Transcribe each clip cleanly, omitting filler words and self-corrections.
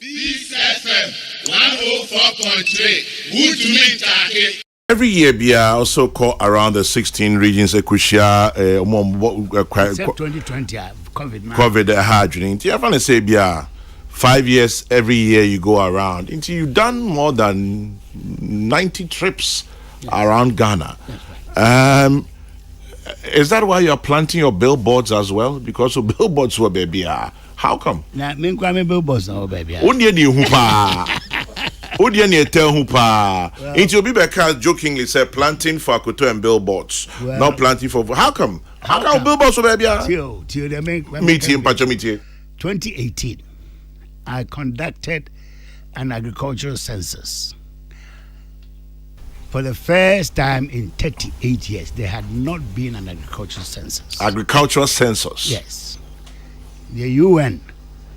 Peace FM 104.3. Good to meet you. Every year, Bia also call around the 16 regions. Except 2020, COVID happening. You have to say, Bia, 5 years every year you go around. Until you've done more than 90 trips around Ghana. Is that why you're planting your billboards as well? Because of billboards were baby. How come? Nah, me billboards now, baby. Into Bibeka jokingly said planting for Akoto and billboards, not planting for. How come? How come billboards were baby? Till they make Meeting. 2018, I conducted an agricultural census. For the first time in 38 years, there had not been an agricultural census. Agricultural census? Yes. The UN,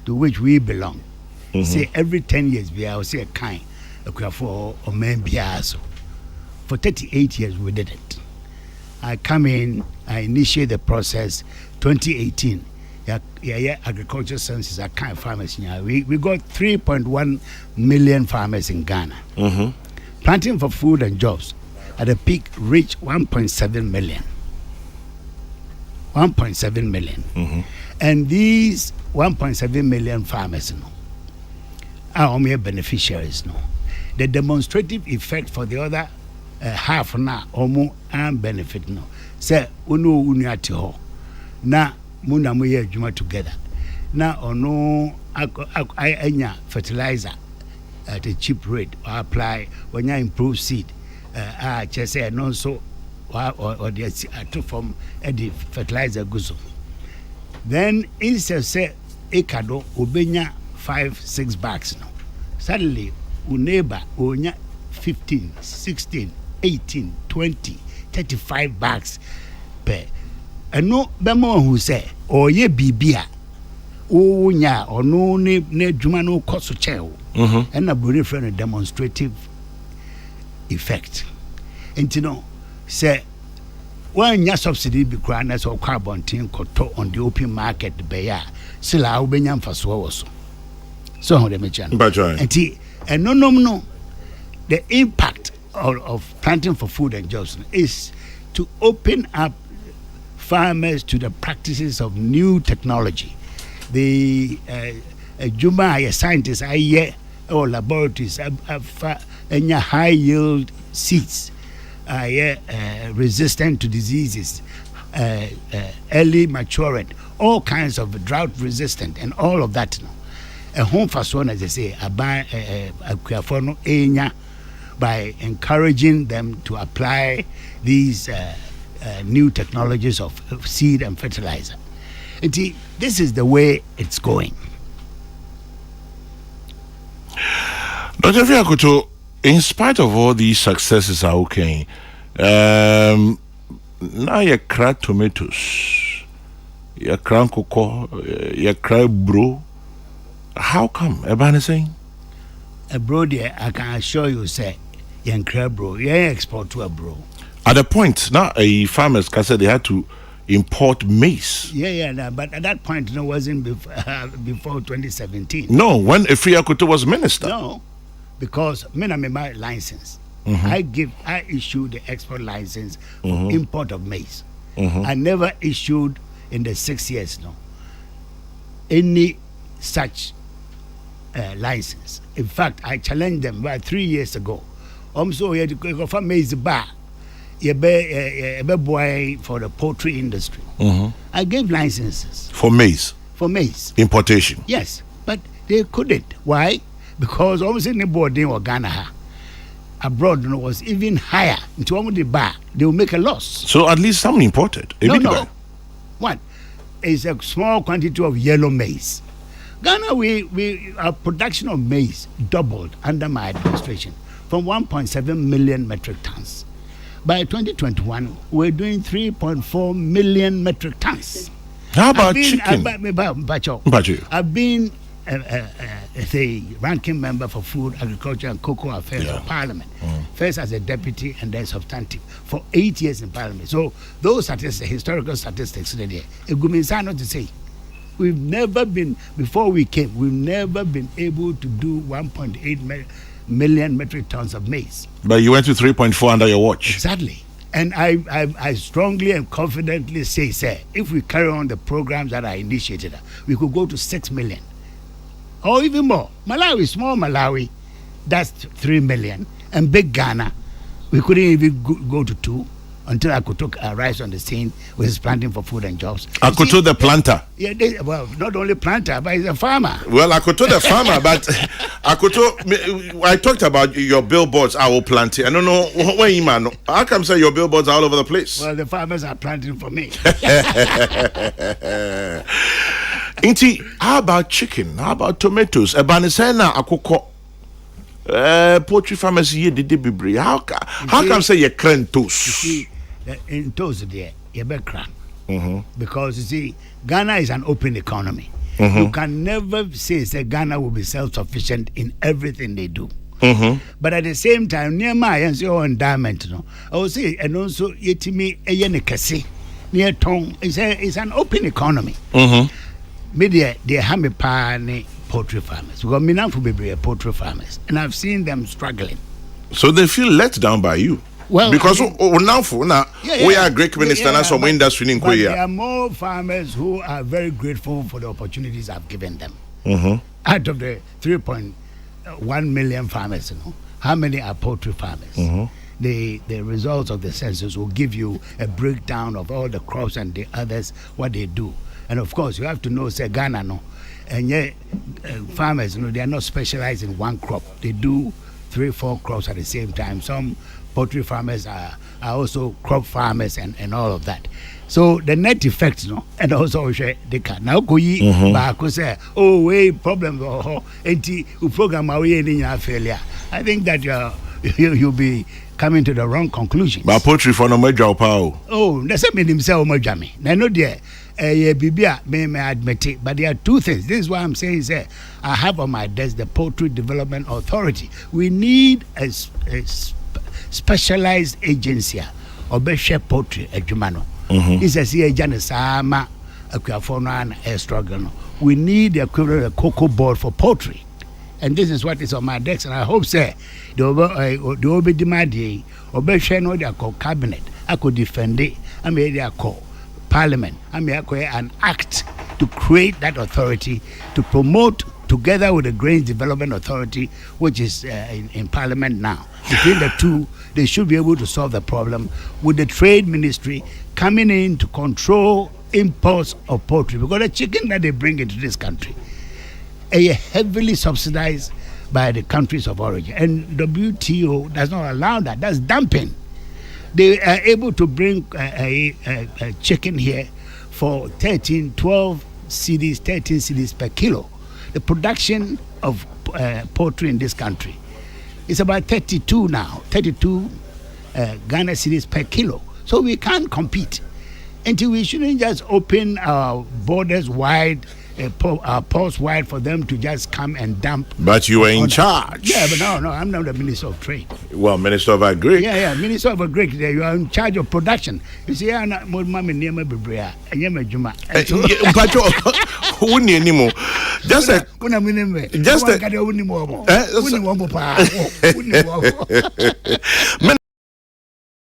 to which we belong, say every 10 years, we will say a kind for a man. For 38 years, we did it. I come in, I initiate the process. 2018, agricultural census, I kind of farmers. We got 3.1 million farmers in Ghana. Planting for food and jobs at the peak reached 1.7 million. 1.7 million. And these 1.7 million farmers are only beneficiaries. The demonstrative effect for the other half now almost and benefit. Say, unuatiho. Na muna muye juma together. Na ono I fertilizer at a cheap rate or apply when you improve seed. Just say no so or the from the fertilizer goes. Then instead say ekado obenya 5-6 bags now. Suddenly neighbor onya 15, 16, 18, 20, 35 bags per. And no bemo who say or ye bibia o nya or no ne juma no koso cheo. And a very friend a demonstrative effect. And you know, say when your subsidy be granted or carbon tin on the open market, beya, still our benyam for so. So, the mention. And no, the impact of planting for food and jobs is to open up farmers to the practices of new technology. The Juma scientists, or laboratories, and high yield seeds. Resistant to diseases, early maturant, all kinds of drought resistant, and all of that. A home for one, as I say, by encouraging them to apply these new technologies of seed and fertilizer. And this is the way it's going. Dr. Afriyie Akoto, in spite of all these successes are okay, now you cry tomatoes, you cry cocoa, you cry bro. How come? Ebane saying? A bro there, I can assure you, say, you cry bro, you export to a bro. At the point, now a farmers can say they had to import maize. But at that point, it wasn't before 2017. No, when Afriyie Akoto was minister. No. Because me na my license, I issue the export license for import of maize. I never issued in the 6 years any such license. In fact, I challenged them about 3 years ago. So you had to go for maize bar, you be boy for the poultry industry. I gave licenses for maize. For maize importation. Yes, but they couldn't. Why? Because almost in the board or Ghana abroad was even higher. Into almost the bar, they will make a loss. So at least some imported. No. What? It's a small quantity of yellow maize. Ghana, our production of maize doubled under my administration from 1.7 million metric tons. By 2021, we're doing 3.4 million metric tons. How about chicken? I've been the ranking member for Food, Agriculture and Cocoa Affairs of Parliament. First as a deputy and then substantive for 8 years in Parliament. So those statistics, historical statistics, it would mean to say We've never been, before we came, we've never been able to do 1.8 million metric tons of maize. But you went to 3.4 under your watch. Exactly. And I strongly and confidently say, sir, if we carry on the programs that I initiated, we could go to 6 million. Or even more. Malawi, small Malawi, that's 3 million. And big Ghana, we couldn't even go to 2 until Akoto arrives on the scene with his planting for food and jobs. Akoto the planter. Yeah, well, not only planter, but he's a farmer. Well, Akoto the farmer, but Akoto, I talked about your billboards, I will plant it. I don't know, how come say your billboards are all over the place? Well, the farmers are planting for me. Inti, how about chicken? How about tomatoes? Ebanisena akoko. Poultry farmers here did be brave. How come say you crane toast? You see, in toast there, you be crank. Because you see, Ghana is an open economy. You can never say Ghana will be self-sufficient in everything they do. But at the same time, near my and your endowment, I will say, and also yetimi eyenikasi near tongue is an open economy. Media they have me pani poultry farmers. We got Minamfu Bibri poultry farmers, and I've seen them struggling. So they feel let down by you. Well, because we are Greek minister and some industry in Korea. There are more farmers who are very grateful for the opportunities I've given them. Out of the 3.1 million farmers, how many are poultry farmers? The results of the census will give you a breakdown of all the crops and the others, what they do. And of course, you have to know, say Ghana, and yet farmers, they are not specialized in one crop. They do 3-4 crops at the same time. Some poultry farmers are also crop farmers and all of that. So the net effect, and also they can now go say, oh, wait, problem, program failure. I think that you'll be coming to the wrong conclusions. But poultry for no major power. Oh, that's a mean himself, Mojami. I know there. Bibia may admit it, but there are two things. This is why I'm saying, I have on my desk the Poultry Development Authority. We need a specialized agency or Beshe Poultry Ejumano. This is a Janisama, a struggle. We need the equivalent of cocoa board for poultry. And this is what is on my desk, and I hope, the Obi Dimadi or Beshe no they call cabinet. I could defend it. I mean, they are called Parliament. I mean, an act to create that authority to promote, together with the Grains Development Authority, which is in Parliament now. Between the two, they should be able to solve the problem with the Trade Ministry coming in to control imports of poultry, because the chicken that they bring into this country are heavily subsidized by the countries of origin, and WTO does not allow that. That's dumping. They are able to bring a chicken here for 13 cedis per kilo. The production of poultry in this country is about 32 Ghana cedis per kilo. So we can't compete. Until we shouldn't just open our borders wide, our ports wide for them to just come and dump. But you are in charge. Yeah, but no, I'm not the Minister of Trade. Well, Minister of Agri. Yeah, Minister of Agri. You are in charge of production. You see, I'm not more mommy near my bibria and you're my juma.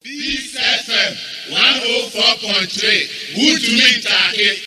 Peace FM 104.3. Good to meet you.